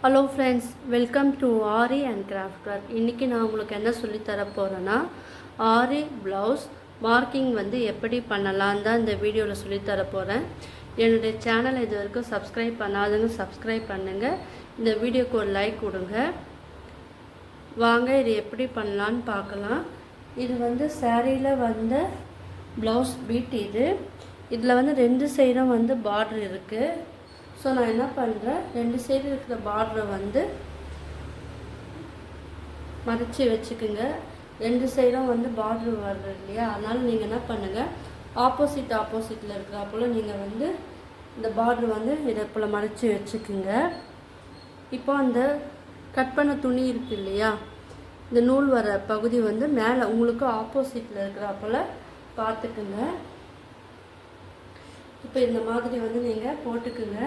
Hello friends, welcome to aari and craft work. இன்றைக்கி நான் உங்களுக்கு என்ன சொல்லித்தர போகிறேன்னா, ஆரி ப்ளவுஸ் மார்க்கிங் எப்படி பண்ணலான்னு தான் இந்த வீடியோவில் சொல்லித்தர போகிறேன். என்னுடைய சேனல் இது வரைக்கும் சப்ஸ்கிரைப் பண்ணாதவங்க சப்ஸ்கிரைப் பண்ணுங்கள். இந்த வீடியோக்கு ஒரு லைக் கொடுங்க. வாங்க இது எப்படி பண்ணலான்னு பார்க்கலாம். இது சாரியில் வந்த ப்ளவுஸ் பீட். இதில் 2 சைடும் பார்டர் இருக்குது. ஸோ நான் என்ன பண்ணுறேன், 2 சைடு இருக்கிற பார்டரை மறைச்சி வச்சுக்குங்க. 2 சைடும் பார்டர் வருது இல்லையா, அதனால் நீங்கள் என்ன பண்ணுங்கள், ஆப்போசிட்டில் இருக்கிறப்போல நீங்கள் இந்த பார்டர் இதை போல் மறைச்சி வச்சுக்குங்க. இப்போ அந்த கட் பண்ண துணி இருக்குது இல்லையா, இந்த நூல் வர பகுதி மேலே உங்களுக்கு ஆப்போசிட்டில் இருக்கிறப்போல பார்த்துக்குங்க. இப்போ இந்த மாதிரி நீங்கள் போட்டுக்குங்க.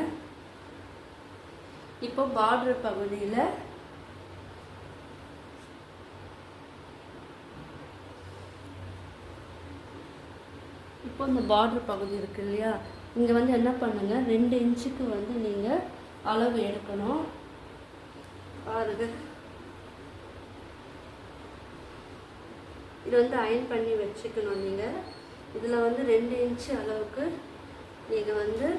இப்போ பார்டர் பகுதியில் இப்போ இந்த பார்டர் பகுதி இருக்கு இல்லையா, இங்கே என்ன பண்ணுங்கள், 2 இன்ச்சுக்கு நீங்கள் அளவு எடுக்கணும். பாருங்க, இது அயன் பண்ணி வச்சுக்கணும். நீங்கள் இதில் 2 இன்ச்சு அளவுக்கு நீங்கள்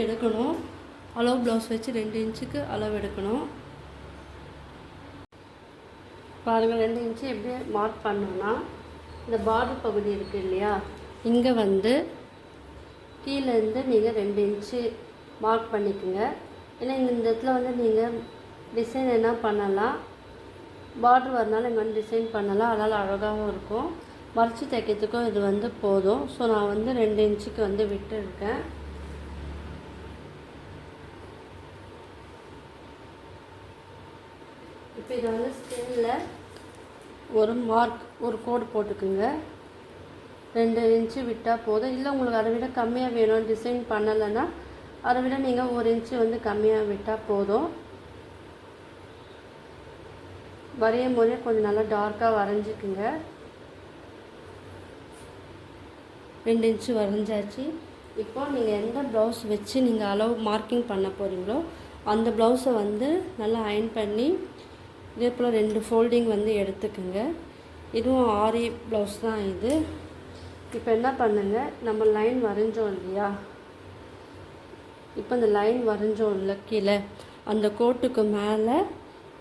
எடுக்கணும். அளவு ப்ளவுஸ் வச்சு 2 இன்ச்சுக்கு அளவு எடுக்கணும். பாருங்கள், 2 இன்ச்சு எப்படி மார்க் பண்ணோன்னா, இந்த பார்டர் பகுதி இருக்குது இல்லையா, இங்கே கீழேருந்து நீங்கள் 2 இன்ச்சு மார்க் பண்ணிக்கோங்க. ஏன்னா இந்த இடத்துல நீங்கள் டிசைன் என்ன பண்ணலாம், பார்டர் வரனால இங்கே டிசைன் பண்ணலாம். அதனால் அழகாகவும் இருக்கும். மறைச்சி தைக்கிறதுக்கும் இது போதும். ஸோ நான் 2 இன்ச்சுக்கு விட்டுருக்கேன். இப்போ இதை ஸ்கேலில் ஒரு கோடு போட்டுக்குங்க. 2 இன்ச்சு விட்டால் போதும். இல்லை உங்களுக்கு அதை விட கம்மியாக வேணும், டிசைன் பண்ணலைன்னா அதை விட நீங்கள் 1 இன்ச்சு கம்மியாக விட்டால் போதும். வரையும் போதே கொஞ்சம் நல்லா டார்க்காக வரைஞ்சிக்குங்க. 2 இன்ச்சு வரைஞ்சாச்சு. இப்போ நீங்கள் எந்த ப்ளவுஸ் வச்சு நீங்கள் அளவு மார்க்கிங் பண்ண போகிறீங்களோ அந்த ப்ளவுஸை நல்லா அயன் பண்ணி இதே போல் 2 ஃபோல்டிங் எடுத்துக்குங்க. இதுவும் ஆரி ப்ளவுஸ் தான் இது. இப்போ என்ன பண்ணுங்கள், நம்ம லைன் வரைஞ்சோம் இல்லையா, இப்போ இந்த லைன் வரைஞ்சோம் இல்லை கீழே, அந்த கோட்டுக்கு மேலே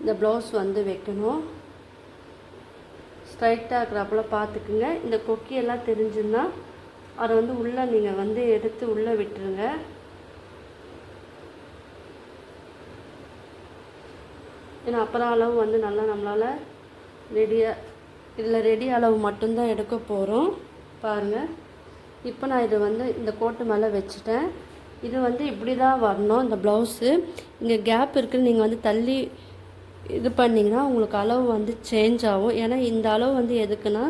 இந்த ப்ளவுஸ் வைக்கணும். ஸ்ட்ரைட்டாக இருக்கிறப்பல பார்த்துக்குங்க. இந்த கொக்கியெல்லாம் தெரிஞ்சுன்னா அதை உள்ளே நீங்கள் எடுத்து உள்ளே விட்டுருங்க. ஏன்னா அப்புறம் அளவு நல்லா நம்மளால் இதில் ரெடி அளவு மட்டும்தான் எடுக்க போகிறோம். பாருங்கள், இப்போ நான் இது இந்த கோட்டு மேலே வச்சுட்டேன். இது இப்படி தான் வரணும். இந்த ப்ளவுஸு இங்கே கேப் இருக்குன்னு நீங்கள் தள்ளி இது பண்ணிங்கன்னா உங்களுக்கு அளவு சேஞ்ச் ஆகும். ஏன்னா இந்த அளவு எதுக்குன்னா,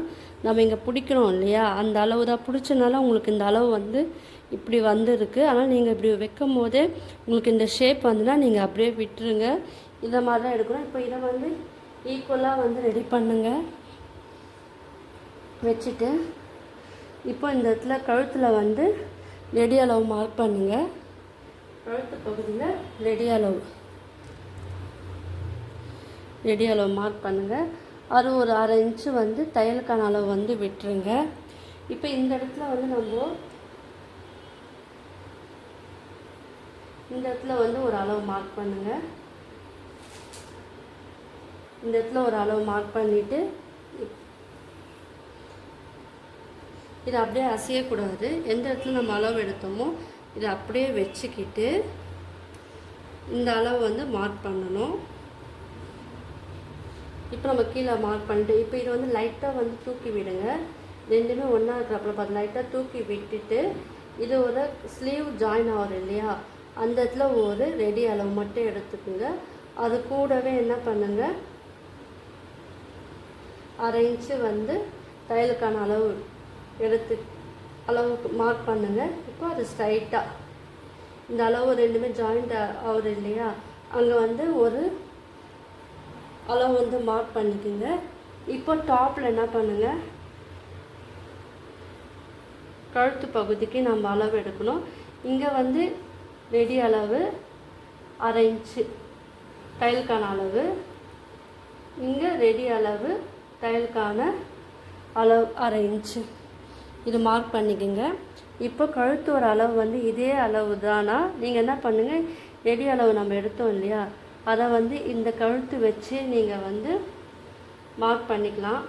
நம்ம இங்கே பிடிக்கணும் இல்லையா, அந்த அளவு தான் பிடிச்சனால உங்களுக்கு இந்த அளவு இப்படி இருக்குது. ஆனால் நீங்கள் இப்படி வைக்கும் போதே உங்களுக்கு இந்த ஷேப் நீங்கள் அப்படியே விட்டுருங்க. இதை மாதிரி தான் எடுக்கணும். இப்போ இதை ஈக்குவலாக ரெடி பண்ணுங்கள். வச்சுட்டு இப்போ இந்த இடத்துல கழுத்தில் ரெடி அளவு மார்க் பண்ணுங்கள். கழுத்து பகுதியில் ரெடி அளவு மார்க் பண்ணுங்கள். அது ஒரு 1/2 இன்ச்சு தையலுக்கான அளவு விட்டுருங்க. இப்போ இந்த இடத்துல இந்த இடத்துல ஒரு அளவு மார்க் பண்ணுங்கள். இந்த இடத்துல ஒரு அளவு மார்க் பண்ணிவிட்டு இதை அப்படியே அசையக்கூடாது. எந்த இடத்துல நம்ம அளவு எடுத்தோமோ இதை அப்படியே வச்சுக்கிட்டு இந்த அளவு மார்க் பண்ணணும். இப்போ நம்ம கீழே மார்க் பண்ணிட்டு இப்போ இதை லைட்டாக தூக்கி விடுங்க. 2மே ஒன்றா இருக்கிறப்பல பார்த்து லைட்டாக தூக்கி விட்டுட்டு இது ஒரு ஸ்லீவ் ஜாயின் ஆகும் இல்லையா, அந்த இடத்துல ஒரு ரெடி அளவு மட்டும் எடுத்துக்குங்க. அது கூடவே என்ன பண்ணுங்கள், 1/2 இன்ச்சு தையலுக்கான அளவு எடுத்து அளவுக்கு மார்க் பண்ணுங்கள். இப்போ அது ஸ்ட்ரைட்டாக இந்த அளவு 2மே ஜாயிண்ட் ஆகுது இல்லையா, அங்கே ஒரு அளவு மார்க் பண்ணிக்கோங்க. இப்போ டாப்பில் என்ன பண்ணுங்கள், கழுத்து பகுதிக்கு நம்ம அளவு எடுக்கணும். இங்கே ரெடி அளவு 1/2 இன்ச்சு தையலுக்கான அளவு, இங்கே ரெடி அளவு, தையலுக்கான அளவு 1/2 இன்ச்சு. இது மார்க் பண்ணிக்கோங்க. இப்போ கழுத்து ஒரு அளவு வந்து இதே அளவு தானா, நீங்கள் என்ன பண்ணுங்கள், ரெடி அளவு நம்ம எடுத்தோம் இல்லையா, அதை வந்து இந்த கழுத்து வச்சு நீங்கள் வந்து மார்க் பண்ணிக்கலாம்.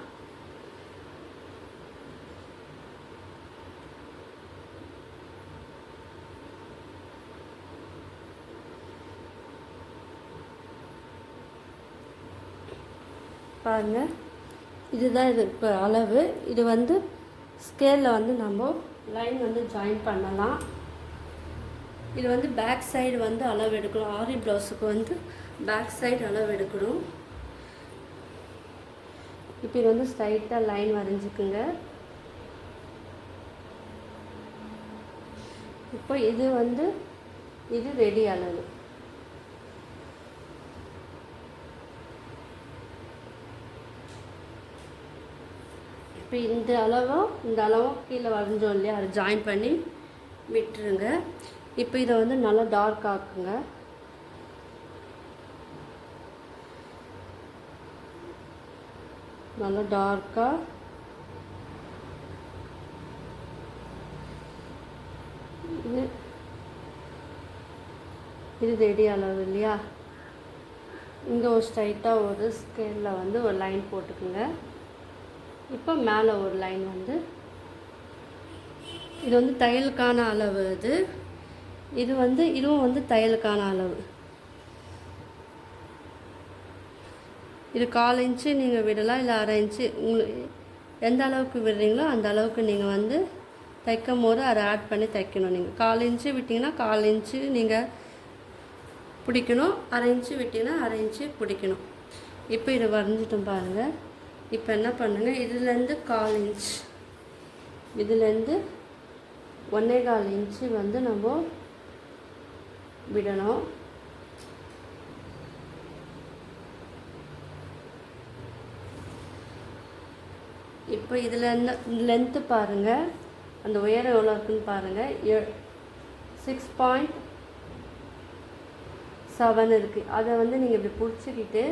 பாருங்கள், இதுதான் இது இப்போ அளவு. இது வந்து ஸ்கேலில் வந்து நம்ம லைன் வந்து ஜாயின் பண்ணலாம். இது வந்து பேக் சைடு வந்து அளவு எடுக்கணும். ஆரி ப்ளவுஸுக்கு வந்து பேக் சைடு அளவு எடுக்கணும். இப்போ இது வந்து ஸ்ட்ரைட்டாக லைன் வரைஞ்சிக்குங்க. இப்போ இது வந்து இது ரெடி அளவு. இப்போ இந்த அளவும் கீழே வரைஞ்சோம் இல்லையா, அதை ஜாயின் பண்ணி விட்டுருங்க. இப்போ இதை வந்து நல்லா டார்க் ஆக்குங்க. நல்லா டார்க்காக இது ரெடி அளவு இல்லையா. இங்கே ஒரு ஸ்ட்ரைட்டாக ஒரு ஸ்கேலில் வந்து ஒரு லைன் போட்டுக்குங்க. இப்போ மேலே ஒரு லைன் வந்து, இது வந்து தையலுக்கான அளவு. இதுவும் வந்து தையலுக்கான அளவு. இது 1/4 இன்ச்சு நீங்கள் விடலாம், இல்லை 1/2 இன்ச்சு. உங்களுக்கு எந்த அளவுக்கு விடுறீங்களோ அந்த அளவுக்கு நீங்கள் வந்து தைக்கும் போது அதை ஆட் பண்ணி தைக்கணும். நீங்கள் 1/4 இன்ச்சு விட்டிங்கன்னா 1/4 இன்ச்சு நீங்கள் பிடிக்கணும், 1/2 இன்ச்சு விட்டிங்கன்னா 1/2 இன்ச்சு பிடிக்கணும். இப்போ இதை வரைஞ்சிட்டோம் பாருங்கள். இப்போ என்ன பண்ணுங்கள், இதுலேருந்து 1/4 இன்ச், இதுலேருந்து 1.25 இன்ச்சு வந்து நம்ம விடணும். இப்போ இதில் லென்த்து பாருங்கள், அந்த உயரம் எவ்வளோ இருக்குன்னு பாருங்கள். 6.7 இருக்குது. அதை வந்து நீங்கள் இப்படி பிடிச்சிக்கிட்டு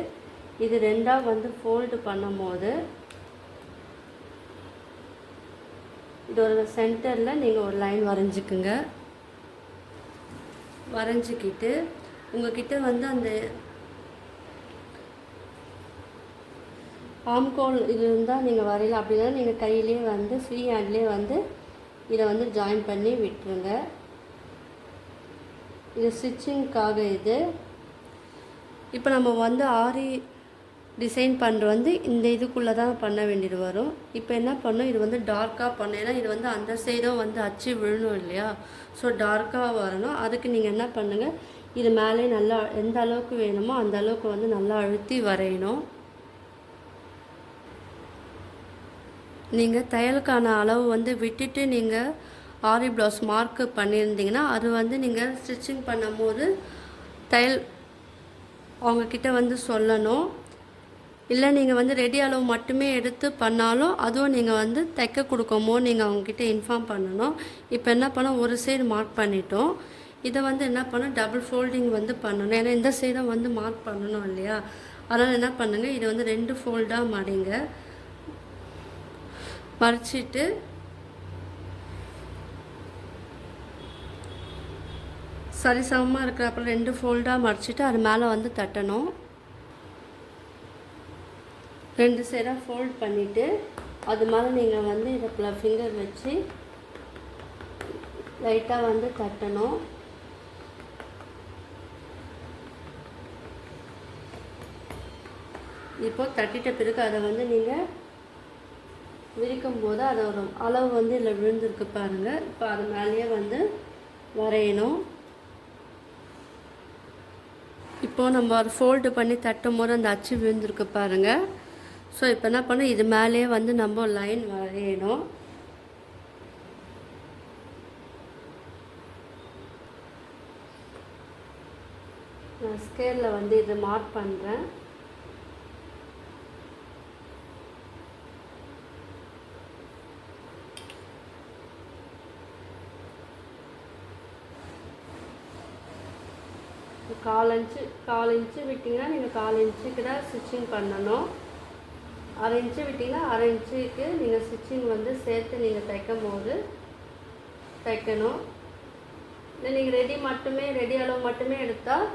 இது ரெண்டாக வந்து ஃபோல்டு பண்ணும் போது இதோட சென்டரில் நீங்கள் ஒரு லைன் வரைஞ்சிக்குங்க. வரைஞ்சிக்கிட்டு உங்கள்கிட்ட வந்து அந்த ஆம்கோல் இது இருந்தால் நீங்கள் வரையலாம். அப்படின்னா நீங்கள் கையிலே வந்து ஃப்ரீ ஹேண்ட்லேயே வந்து இதை வந்து ஜாயின் பண்ணி விட்டுருங்க. இது ஸ்டிச்சிங்க்காக. இது இப்போ நம்ம வந்து ஆரி டிசைன் பண்ணுற வந்து இந்த இதுக்குள்ளே தான் பண்ண வேண்டியது வரும். இப்போ என்ன பண்ணணும், இது வந்து டார்க்காக பண்ணணும். ஏன்னா இது வந்து அந்த சைடும் வந்து அச்சு விழணும் இல்லையா. ஸோ டார்க்காக வரணும். அதுக்கு நீங்கள் என்ன பண்ணுங்கள், இது மேலே நல்லா எந்த அளவுக்கு வேணுமோ அந்த அளவுக்கு வந்து நல்லா அழுத்தி வரையணும். நீங்கள் தையலுக்கான அளவு வந்து விட்டுட்டு நீங்கள் ஆரி ப்ளவுஸ் மார்க்கு பண்ணியிருந்தீங்கன்னா அது வந்து நீங்கள் ஸ்டிச்சிங் பண்ணும்போது தையல் அவங்கக்கிட்ட வந்து சொல்லணும். இல்லை நீங்கள் வந்து ரெடி அளவு மட்டுமே எடுத்து பண்ணாலும் அதுவும் நீங்கள் வந்து தைக்க கொடுக்கும்போது நீங்கள் அவங்கக்கிட்ட இன்ஃபார்ம் பண்ணணும். இப்போ என்ன பண்ணோம், ஒரு சைடு மார்க் பண்ணிட்டோம். இதை வந்து என்ன பண்ணோம், டபுள் ஃபோல்டிங் வந்து பண்ணணும். ஏன்னா இந்த சைடும் வந்து மார்க் பண்ணணும் இல்லையா. அதனால் என்ன பண்ணுங்கள், இதை வந்து 2 ஃபோல்டாக மடிங்க. மடிச்சிட்டு சரிசமமாக இருக்கிறப்ப 2 ஃபோல்டாக மடிச்சிட்டு அது மேலே வந்து தட்டணும். 2 சைடாக ஃபோல்ட் பண்ணிவிட்டு அது மேலே நீங்கள் வந்து இதை ஃபிங்கர் வச்சு லைட்டாக வந்து தட்டணும். இப்போ தட்டிட்ட பிறகு அதை வந்து நீங்கள் விரிக்கும் போது அதோட அளவு வந்து இதில் விழுந்திருக்கு பாருங்கள். இப்போ அது மேலேயே வந்து வரையணும். இப்போது நம்ம ஒரு ஃபோல்டு பண்ணி தட்டும் போது அந்த அச்சு விழுந்திருக்கு பாருங்கள். ஸோ இப்போ என்ன பண்ணோம், இது மேலேயே வந்து நம்ம லைன் வரையணும். நான் ஸ்கேலில் வந்து இதை மார்க் பண்ணுறேன். கால் இன்ச்சு விட்டிங்கன்னா நீங்கள் 1/4 இன்ச்சுக்கு தான் ஸ்டிச்சிங் பண்ணணும். 1/2 இன்ச்சு விட்டிங்கன்னா 1/2 இன்ச்சுக்கு நீங்கள் ஸ்டிச்சிங் வந்து சேர்த்து நீங்கள் தைக்கணும். இல்லை நீங்கள் ரெடி அளவு மட்டுமே எடுத்தால்,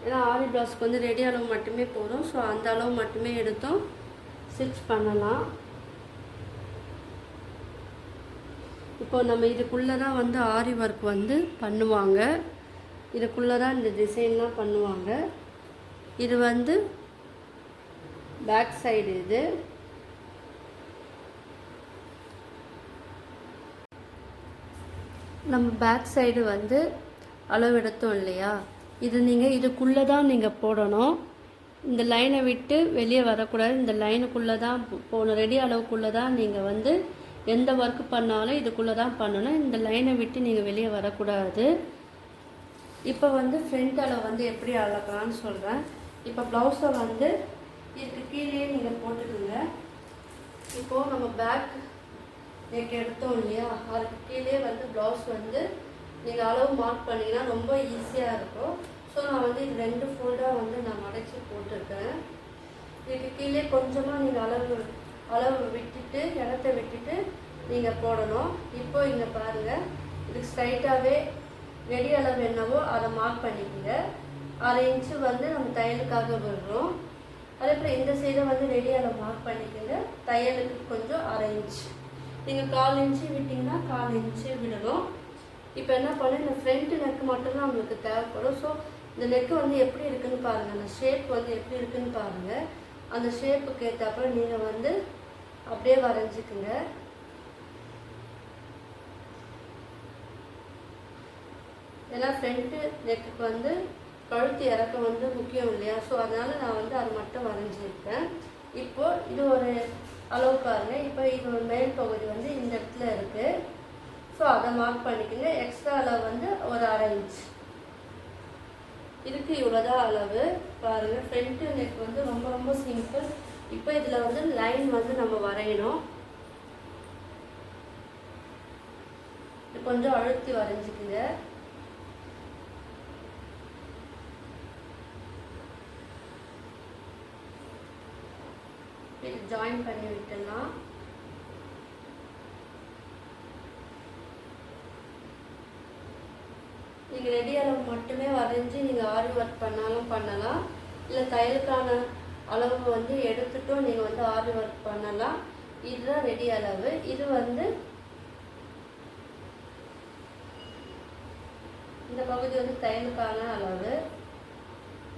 ஏன்னா ஆரி ப்ளவுஸ்க்கு வந்து ரெடி அளவு மட்டுமே போதும். ஸோ அந்த அளவு மட்டுமே எடுத்தும் ஸ்டிச் பண்ணலாம். இப்போ நம்ம இதுக்குள்ளே தான் வந்து ஆரி ஒர்க் வந்து பண்ணுவாங்க. இதுக்குள்ளே தான் இந்த டிசைன்லாம் பண்ணுவாங்க. இது வந்து பேக் சைடு. இது நம்ம பேக் சைடு வந்து அளவு எடுத்தோம் இல்லையா, இது நீங்கள் இதுக்குள்ளே தான் நீங்கள் போடணும். இந்த லைனை விட்டு வெளியே வரக்கூடாது. இந்த லைனுக்குள்ளே தான் போகணும். ரெடி அளவுக்குள்ளே தான் நீங்கள் வந்து எந்த ஒர்க் பண்ணாலும் இதுக்குள்ளே தான் பண்ணணும். இந்த லைனை விட்டு நீங்கள் வெளியே வரக்கூடாது. இப்போ வந்து ஃப்ரண்ட் அளவு வந்து எப்படி அளக்கலான்னு சொல்கிறேன். இப்போ ப்ளவுஸை வந்து இதுக்கு கீழே நீங்கள் போட்டுக்குங்க. இப்போது நம்ம பேக் நெக் எடுத்தோம் இல்லையா, அதுக்கு கீழே வந்து ப்ளவுஸ் வந்து நீங்கள் அளவு மார்க் பண்ணிங்கன்னா ரொம்ப ஈஸியாக இருக்கும். ஸோ நான் வந்து இது 2 ஃபோல்டாக வந்து நான் மடைச்சி போட்டிருக்கேன். இதுக்கு கீழே கொஞ்சமாக நீங்கள் அளவு விட்டுட்டு இடத்த விட்டுட்டு நீங்கள் போடணும். இப்போ இங்கே பாருங்கள், இதுக்கு ஸ்ட்ரைட்டாகவே ரெடி அளவு என்னவோ அதை மார்க் பண்ணிக்கோங்க. 1/2 இன்ச்சு வந்து நம்ம தையலுக்காக விடுறோம். அதேபோல் இந்த சைடை வந்து ரெடி அளவு மார்க் பண்ணிக்கோங்க. தையலுக்கு கொஞ்சம் 1/2 இன்ச்சு. நீங்கள் 1/4 இன்ச்சு விட்டிங்கன்னா 1/4 இன்ச்சு விடணும். இப்போ என்ன பண்ணு, இந்த ஃப்ரண்ட் நெக்கு மட்டும்தான் நம்மளுக்கு தேவைப்படும். ஸோ இந்த நெக்கு வந்து எப்படி இருக்குன்னு பாருங்கள், அந்த ஷேப் வந்து எப்படி இருக்குன்னு பாருங்கள். அந்த ஷேப்புக்கு ஏற்றாப்புல நீங்கள் வந்து அப்படியே வரைஞ்சிக்குங்க. ஏன்னா ஃப்ரண்ட்டு நெக்குக்கு வந்து கழுத்து இறக்கம் வந்து முக்கியம் இல்லையா. ஸோ அதனால் நான் வந்து அது மட்டும் வரைஞ்சிருக்கேன். இப்போது இது ஒரு அளவு பாருங்கள். இப்போ இது ஒரு மேல் பகுதி வந்து இந்த இடத்துல இருக்குது. ஸோ அதை மார்க் பண்ணிக்கோங்க. எக்ஸ்ட்ரா அளவு வந்து ஒரு 1/2 இன்ச். இதுக்கு இவ்வளோதான் அளவு. பாருங்கள், ஃப்ரண்ட்டு நெக் வந்து ரொம்ப ரொம்ப சிம்பிள். இப்போ இதில் வந்து லைன் வந்து நம்ம வரையணும். கொஞ்சம் அழுத்தி வரைஞ்சிக்குங்க. ஜாயின் பண்ணி விட்டுலாம். நீங்கள் ரெடி அளவு மட்டுமே வரைஞ்சி நீங்கள் ஆரி ஒர்க் பண்ணாலும் பண்ணலாம். இல்லை தையலுக்கான அளவு வந்து எடுத்துட்டும் நீங்கள் வந்து ஆரி ஒர்க் பண்ணலாம். இதுதான் ரெடி அளவு. இது வந்து இந்த பகுதி வந்து தையலுக்கான அளவு.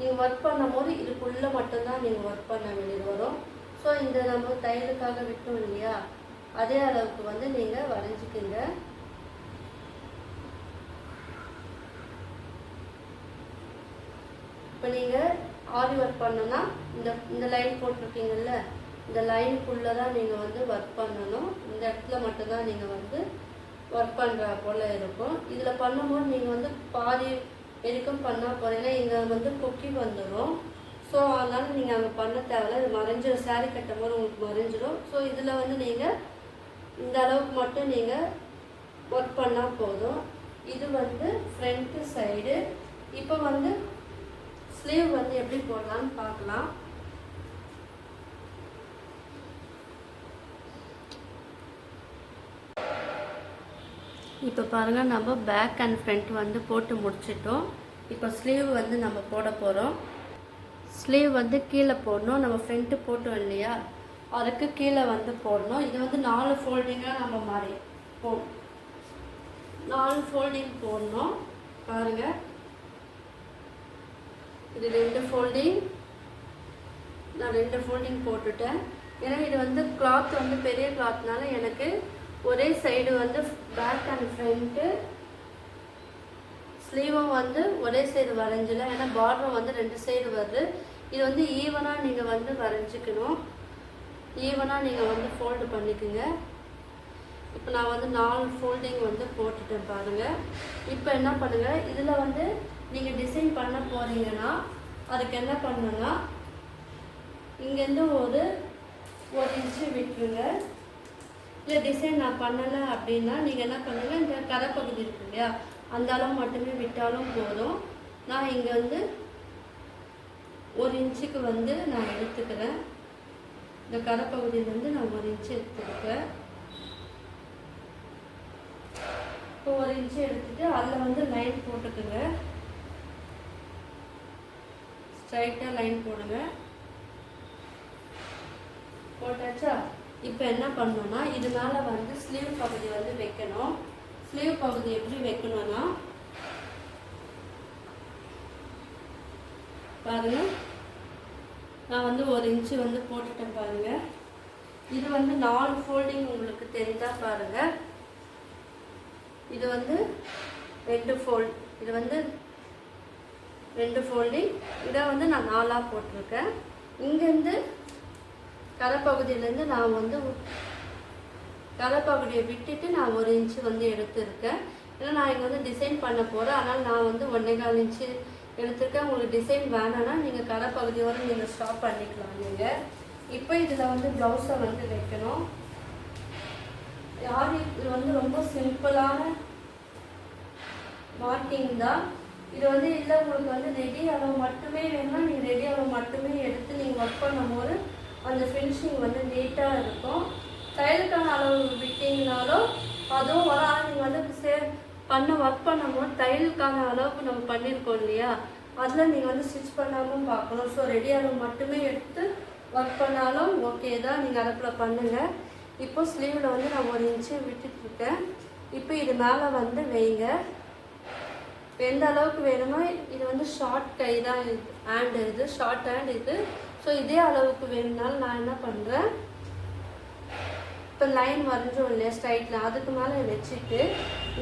நீங்கள் ஒர்க் பண்ணும் போது இதுக்குள்ளே மட்டும்தான் நீங்கள் ஒர்க் பண்ண வேண்டியது வரும். ஸோ இந்த நம்ம தையலுக்காக விட்டோம் இல்லையா, அதே அளவுக்கு வந்து நீங்கள் வரைஞ்சிக்கிங்க. இப்போ நீங்கள் ஆரி ஒர்க் பண்ணோன்னா இந்த லைன் போட்டிருக்கீங்கல்ல, இந்த லைனுக்குள்ளே தான் நீங்கள் வந்து ஒர்க் பண்ணணும். இந்த இடத்துல மட்டும்தான் நீங்கள் வந்து ஒர்க் பண்ணுற போல் இருக்கும். இதில் பண்ணும்போது நீங்கள் வந்து பாதி வரைக்கும் பண்ணால் போகிறீங்கன்னா இங்கே வந்து கொக்கி வந்துடும். ஸோ அதனால் நீங்கள் அங்கே பண்ண தேவையில்ல. இது மறைஞ்சிடும். சாரீ கட்டும் போது உங்களுக்கு மறைஞ்சிடும். ஸோ இதில் வந்து நீங்கள் இந்த அளவுக்கு மட்டும் நீங்கள் ஒர்க் பண்ணால் போதும். இது வந்து ஃப்ரண்ட்டு சைடு. இப்போ வந்து ஸ்லீவ் வந்து எப்படி போடலான்னு பார்க்கலாம். இப்போ பாருங்கள், நம்ம பேக் அண்ட் ஃப்ரண்ட் வந்து போட்டு முடிச்சிட்டோம். இப்போ ஸ்லீவ் வந்து நம்ம போட போகிறோம். ஸ்லீவ் வந்து கீழே போடணும். நம்ம ஃப்ரண்ட்டு போட்டோம் இல்லையா, அதுக்கு கீழே வந்து போடணும். இது வந்து 4 ஃபோல்டிங்காக நம்ம மாதிரி 4 ஃபோல்டிங் போடணும். பாருங்கள், இது 2 ஃபோல்டிங். நான் 2 ஃபோல்டிங் போட்டுட்டேன். ஏன்னா இது வந்து கிளாத் வந்து பெரிய கிளாத்னால எனக்கு ஒரே சைடு வந்து பேக் அண்ட் ஃப்ரண்ட்டு ஸ்லீவும் வந்து ஒரே சைடு வரைஞ்சில. ஏன்னா பார்டர் வந்து 2 சைடு வருது. இது வந்து ஈவனாக நீங்கள் வந்து வரைஞ்சிக்கணும். ஈவனாக நீங்கள் வந்து ஃபோல்டு பண்ணிக்கோங்க. இப்போ நான் வந்து 4 ஃபோல்டிங் வந்து போட்டுட்டேன் பாருங்கள். இப்போ என்ன பண்ணுங்கள், இதில் வந்து நீங்கள் டிசைன் பண்ண போகிறீங்கன்னா அதுக்கு என்ன பண்ணுங்கன்னா, இங்கேருந்து ஒரு இன்ச்சு விட்டுருங்க. இல்லை டிசைன் நான் பண்ணலை அப்படின்னா நீங்கள் என்ன பண்ணுங்கள், இந்த கரைப்பகுதி இருக்கு இல்லையா, அந்த அளவு மட்டுமே விட்டாலும் போதும். நான் இங்கே வந்து 1 இன்ச்சுக்கு வந்து நான் எடுத்துக்கிறேன். இந்த கரைப்பகுதியிலேருந்து நான் 1 இன்ச்சு எடுத்துருக்கேன். இப்போ 1 இன்ச்சு எடுத்துட்டு அதில் வந்து லைன் போட்டுக்குங்க. ஸ்ட்ரைட்டாக லைன் போடுங்க. போட்டாச்சா? இப்போ என்ன பண்ணணும்னா இது மேலே வந்து ஸ்லீவ் பகுதி வந்து வைக்கணும். ஸ்லீவ் பகுதி எப்படி வைக்கணும்னா பாருங்க, நான் வந்து 1 இன்ச்சு வந்து போட்டுட்டேன் பாருங்க. இது வந்து 4 ஃபோல்டிங் உங்களுக்கு தெரிஞ்சா பாருங்க. இது வந்து 2 ஃபோல்ட், இது வந்து 2 ஃபோல்டிங். இதை வந்து நான் 4ஆக போட்டிருக்கேன். இங்கேருந்து கரைப்பகுதியிலேருந்து நான் வந்து கரைப்பகுதியை விட்டுட்டு நான் 1 இன்ச்சு வந்து எடுத்துருக்கேன். ஏன்னா நான் இங்கே வந்து டிசைன் பண்ண போகிறேன். அதனால் நான் வந்து 1.25 இன்ச்சு எடுத்துருக்கேன். உங்களுக்கு டிசைன் வேணான்னா நீங்கள் கரைப்பகுதியோடு நீங்கள் ஸ்டாப் பண்ணிக்கலாம். நீங்கள் இப்போ இதில் வந்து ப்ளவுஸை வந்து வைக்கணும். இது வந்து ரொம்ப சிம்பிளான மார்க்கிங் தான். இது வந்து இல்லை உங்களுக்கு வந்து ரெடி அளவு மட்டுமே வேணும்னா நீங்கள் ரெடி அளவு மட்டுமே எடுத்து நீங்கள் ஒர்க் பண்ணும்போது அந்த ஃபினிஷிங் வந்து நீட்டாக இருக்கும். தையலுக்கான அளவு விட்டிங்கனாலும் அதுவும் வர. நீங்கள் வந்து பண்ண ஒர்க் பண்ணும்போது தையலுக்கான அளவுக்கு நம்ம பண்ணியிருக்கோம் இல்லையா, அதில் நீங்கள் வந்து ஸ்டிச் பண்ணாமல் பார்க்கணும். ஸோ ரெடி அளவு மட்டுமே எடுத்து ஒர்க் பண்ணாலும் ஓகே தான், நீங்கள் அடுப்பில் பண்ணுங்கள். இப்போ ஸ்லீவில் வந்து நான் 1 இன்ச்சு விட்டுட்ருக்கேன். இப்போ இது மேலே வந்து வைங்க. எந்த அளவுக்கு வேணுமோ, இது வந்து ஷார்ட் கை தான், இது ஹேண்டு, இது ஷார்ட் ஹேண்ட் இது. ஸோ இதே அளவுக்கு வேணும்னாலும் நான் என்ன பண்ணுறேன், இப்போ லைன் வரைஞ்சோம் இல்லையா ஸ்ட்ரைட்டில், அதுக்கு மேலே வச்சுட்டு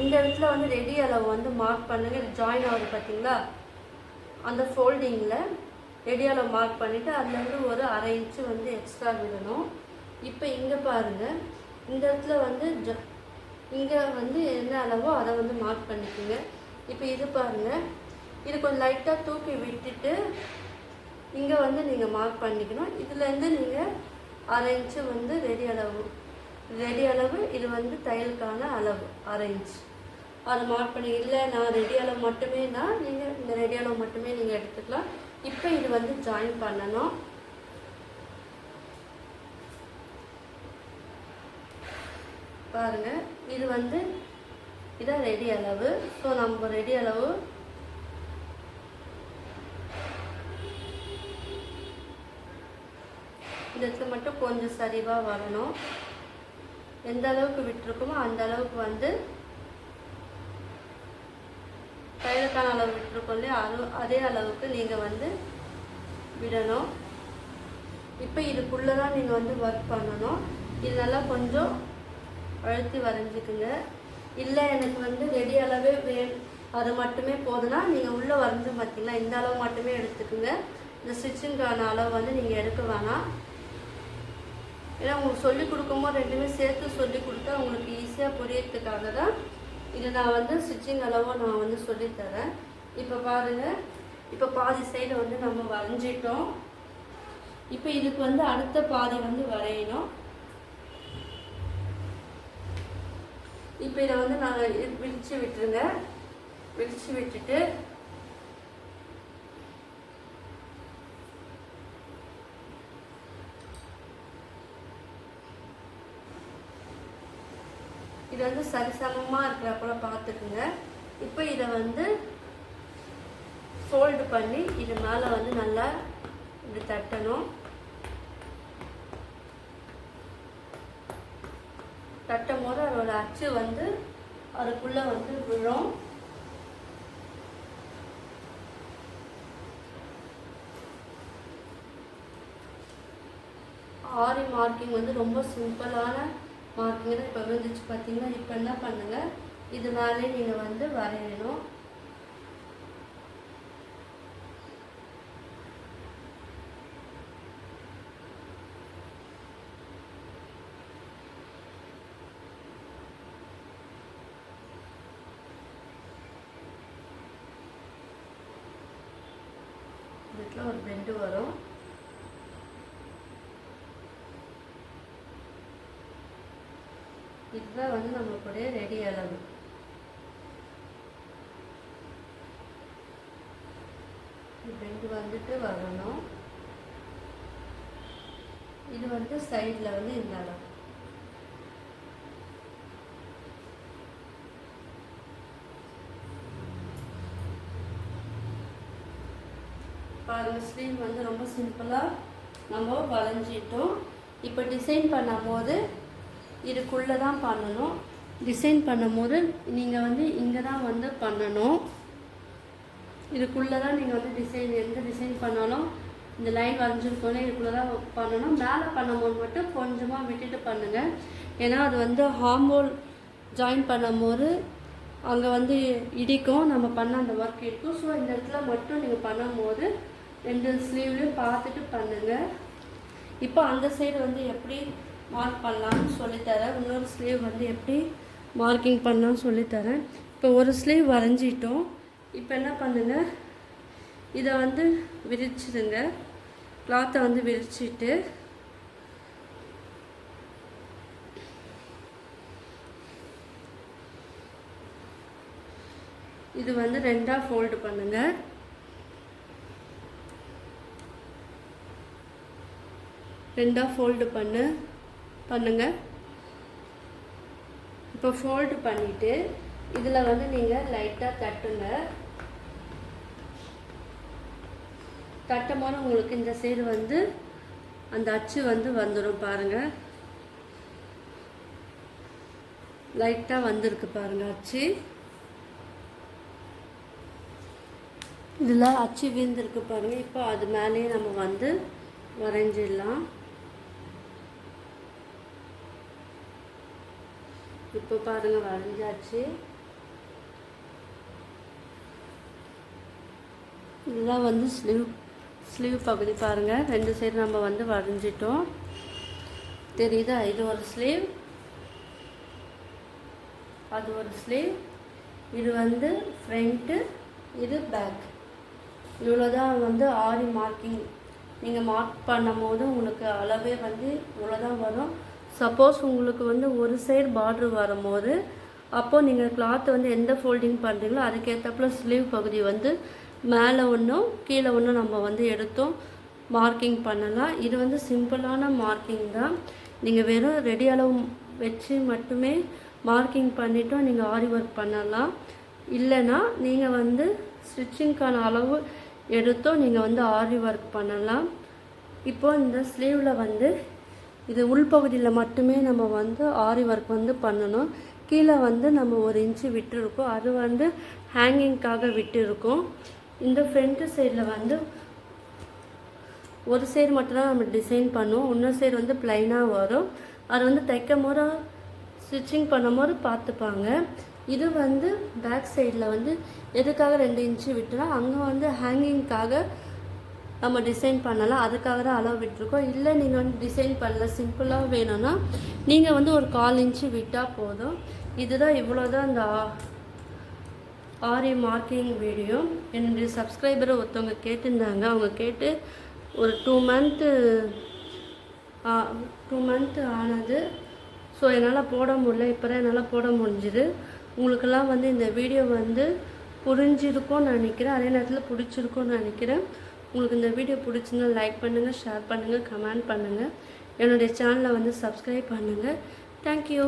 இந்த இடத்துல வந்து ரெடி அளவு வந்து மார்க் பண்ணுங்கள். இது ஜாயின் ஆகுது பார்த்தீங்களா, அந்த ஃபோல்டிங்கில் ரெடி அளவு மார்க் பண்ணிவிட்டு அதுலேருந்து ஒரு 1/2 இன்ச்சு வந்து எக்ஸ்ட்ரா விடணும். இப்போ இங்கே பாருங்கள், இந்த இடத்துல வந்து இங்கே வந்து என்ன அளவோ அதை வந்து மார்க் பண்ணிக்கோங்க. இப்போ இது பாருங்கள், இது கொஞ்சம் லைட்டாக தூக்கி விட்டுட்டு இங்கே வந்து நீங்கள் மார்க் பண்ணிக்கணும். இதுலேருந்து நீங்கள் 1/2 இன்ச்சு வந்து ரெடி அளவு இது வந்து தையலுக்கான அளவு 1/2 இன்ச் அதை மார்க் பண்ணி. இல்லை நான் ரெடி அளவு மட்டுமே தான், நீங்கள் இந்த ரெடி அளவு மட்டுமே நீங்கள் எடுத்துக்கலாம். இப்போ இது வந்து ஜாயின் பண்ணணும். பாருங்கள், இது வந்து இதான் ரெடி அளவு. ஸோ நம்ம ரெடி அளவு இந்த இடத்துல மட்டும் கொஞ்சம் சரிவாக வரணும். எந்த அளவுக்கு விட்டுருக்கோமோ அந்த அளவுக்கு வந்து தையலுக்கான அளவு விட்டுருக்கோம் இல்லையா, அதே அளவுக்கு நீங்கள் வந்து விடணும். இப்போ இதுக்குள்ளே தான் நீங்கள் வந்து ஒர்க் பண்ணணும். இது நல்லா கொஞ்சம் அழுத்தி வரைஞ்சிக்குங்க. இல்லை எனக்கு வந்து ரெடி அளவே அது மட்டுமே போதுன்னா நீங்கள் உள்ளே வரைஞ்சி பார்த்தீங்களா, இந்த அளவு மட்டுமே எடுத்துக்குங்க. இந்த ஸ்டிச்சிங்கான அளவு வந்து நீங்கள் எடுக்க வேணாம். ஏன்னா உங்களுக்கு சொல்லிக் கொடுக்கும்போது ரெண்டுமே சேர்த்து சொல்லி கொடுத்தா உங்களுக்கு ஈஸியாக புரியறதுக்காக தான் இது நான் வந்து ஸ்டிச்சிங் அளவோ நான் வந்து சொல்லித்தரேன். இப்போ பாருங்கள், இப்போ பாதி சைடு வந்து நம்ம வரைஞ்சிட்டோம். இப்போ இதுக்கு வந்து அடுத்த பாதி வந்து வரையணும். இப்போ இதை வந்து நாங்கள் விரித்து விட்டுருங்க. விரித்து விட்டுட்டு இது வந்து சரிசமமாக இருக்கிறப்பல பார்த்துக்குங்க. இப்போ இதை வந்து ஃபோல்டு பண்ணி இது மேலே வந்து நல்லா இப்படி தட்டணும். தட்டும் போது அதோட அச்சு வந்து அதுக்குள்ளே வந்து விழும். ஆரி மார்க்கிங் வந்து ரொம்ப சிம்பிளான மார்க்கிங் தான். இப்போ விழுந்துச்சு பார்த்தீங்கன்னா, இப்போ என்ன பண்ணுங்கள், இது மேலே நீங்கள் வந்து வரையணும். இதுல ஒரு பெண்டு வரும். இதுதான் வந்து நம்மளுடைய ரெடி அளவு. பெண்டு வந்துட்டு வரணும். இது வந்து சைடில் வந்து இந்த இடம். பாருங்கள், ஸ்லீவ் வந்து ரொம்ப சிம்பிளாக நம்ம வளைஞ்சிட்டோம். இப்போ டிசைன் பண்ணும்போது இதுக்குள்ளே தான் பண்ணணும். டிசைன் பண்ணும்போது நீங்கள் வந்து இங்கே தான் வந்து பண்ணணும். இதுக்குள்ளே தான் நீங்கள் வந்து எந்த டிசைன் பண்ணாலும் இந்த லைன் வரைஞ்சிருக்கோன்னே இதுக்குள்ளே தான் பண்ணணும். மேலே பண்ணும்போது மட்டும் கொஞ்சமாக விட்டுட்டு பண்ணுங்கள். ஏன்னா அது வந்து ஹார்மோல் ஜாயின் பண்ணும்போது அங்கே வந்து இடிக்கும், நம்ம பண்ண அந்த ஒர்க் இருக்கும். ஸோ இந்த இடத்துல மட்டும் நீங்கள் பண்ணும்போது 2 ஸ்லீவ்லேயும் பார்த்துட்டு பண்ணுங்கள். இப்போ அந்த சைடு வந்து எப்படி மார்க் பண்ணலான்னு சொல்லித்தரேன். இன்னொரு ஸ்லீவ் வந்து எப்படி மார்க்கிங் பண்ணலான்னு சொல்லித்தரேன். இப்போ ஒரு ஸ்லீவ் வரைஞ்சிட்டோம். இப்போ என்ன பண்ணுங்கள், இதை வந்து விரிச்சிடுங்க. கிளாத்தை வந்து விரிச்சிட்டு இது வந்து 2ஆக ஃபோல்டு பண்ணுங்கள். பண்ணுங்க. இப்போ ஃபோல்டு பண்ணிவிட்டு இதில் வந்து நீங்கள் லைட்டாக தட்டும் போது உங்களுக்கு இந்த சைடு வந்து அந்த அச்சு வந்து வந்துடும். பாருங்கள், லைட்டாக வந்திருக்கு பாருங்கள் அச்சு. இதில் அச்சு வீழ்ந்திருக்கு பாருங்கள். இப்போ அது மேலேயே நம்ம வந்து வரைஞ்சிடலாம். இப்போ பாருங்கள், வரைஞ்சாச்சு. இதுதான் வந்து ஸ்லீவ் பகுதி. பாருங்கள், 2 சைடு நம்ம வந்து வரைஞ்சிட்டோம். தெரியுதா? இது ஒரு ஸ்லீவ், அது ஒரு ஸ்லீவ். இது வந்து ஃப்ரண்ட்டு, இது பேக். இவ்வளோதான் வந்து ஆரி மார்க்கிங். நீங்கள் மார்க் பண்ணும் போது உங்களுக்கு அளவே வந்து இவ்வளோதான் வரும். சப்போஸ் உங்களுக்கு வந்து ஒரு சைடு பார்ட்ரு வரும்போது அப்போது நீங்கள் கிளாத்தை வந்து எந்த ஃபோல்டிங் பண்ணுறீங்களோ அதுக்கேற்றப்பல ஸ்லீவ் பகுதி வந்து மேலே ஒன்றும் கீழே ஒன்றும் நம்ம வந்து எடுத்தோம் மார்க்கிங் பண்ணலாம். இது வந்து சிம்பிளான மார்க்கிங் தான். நீங்கள் வெறும் ரெடி அளவு வச்சு மட்டுமே மார்க்கிங் பண்ணிவிட்டோம் நீங்கள் ஆரி ஒர்க் பண்ணலாம். இல்லைன்னா நீங்கள் வந்து ஸ்டிச்சிங்க்கான அளவு எடுத்தோ நீங்கள் வந்து ஆரி ஒர்க் பண்ணலாம். இப்போது இந்த ஸ்லீவில் வந்து இது உள்பகுதியில் மட்டுமே நம்ம வந்து ஆரி ஒர்க் வந்து பண்ணணும். கீழே வந்து நம்ம 1 இன்ச்சு விட்டுருக்கோம், அது வந்து ஹேங்கிங்காக விட்டுருக்கோம். இந்த ஃப்ரண்ட் சைடில் வந்து ஒரு சைடு மட்டும்தான் நம்ம டிசைன் பண்ணுவோம், இன்னொரு சைடு வந்து ப்ளைனாக வரும். அது வந்து தைக்கும் போது ஸ்டிச்சிங் பண்ணும் போது பார்த்துப்பாங்க. இது வந்து பேக் சைடில் வந்து எதுக்காக 2 இன்ச்சு விட்டுனா அங்கே வந்து ஹேங்கிங்காக நம்ம டிசைன் பண்ணலாம், அதுக்காக தான் அளவு விட்டுருக்கோம். இல்லை நீங்கள் வந்து டிசைன் பண்ணல சிம்பிளாக வேணும்னா நீங்கள் வந்து ஒரு 1/4 இன்ச்சு விட்டால் போதும். இதுதான் இவ்வளோதான் இந்த ஆரி மார்க்கிங் வீடியோ. என்னுடைய சப்ஸ்கிரைபரை ஒருத்தவங்க கேட்டிருந்தாங்க. அவங்க கேட்டு ஒரு 2 மந்த் ஆனது. ஸோ என்னால் போட முடியல, இப்போ தான் என்னால் போட முடிஞ்சுது. உங்களுக்கெல்லாம் வந்து இந்த வீடியோ வந்து புரிஞ்சிருக்கும்னு நினைக்கிறேன், அதே நேரத்தில் பிடிச்சிருக்கும்னு நினைக்கிறேன். உங்களுக்கு இந்த வீடியோ பிடிச்சிருந்தா லைக் பண்ணுங்கள், ஷேர் பண்ணுங்கள், கமெண்ட் பண்ணுங்கள். என்னுடைய சேனலை வந்து சப்ஸ்கிரைப் பண்ணுங்கள். தேங்க்யூ.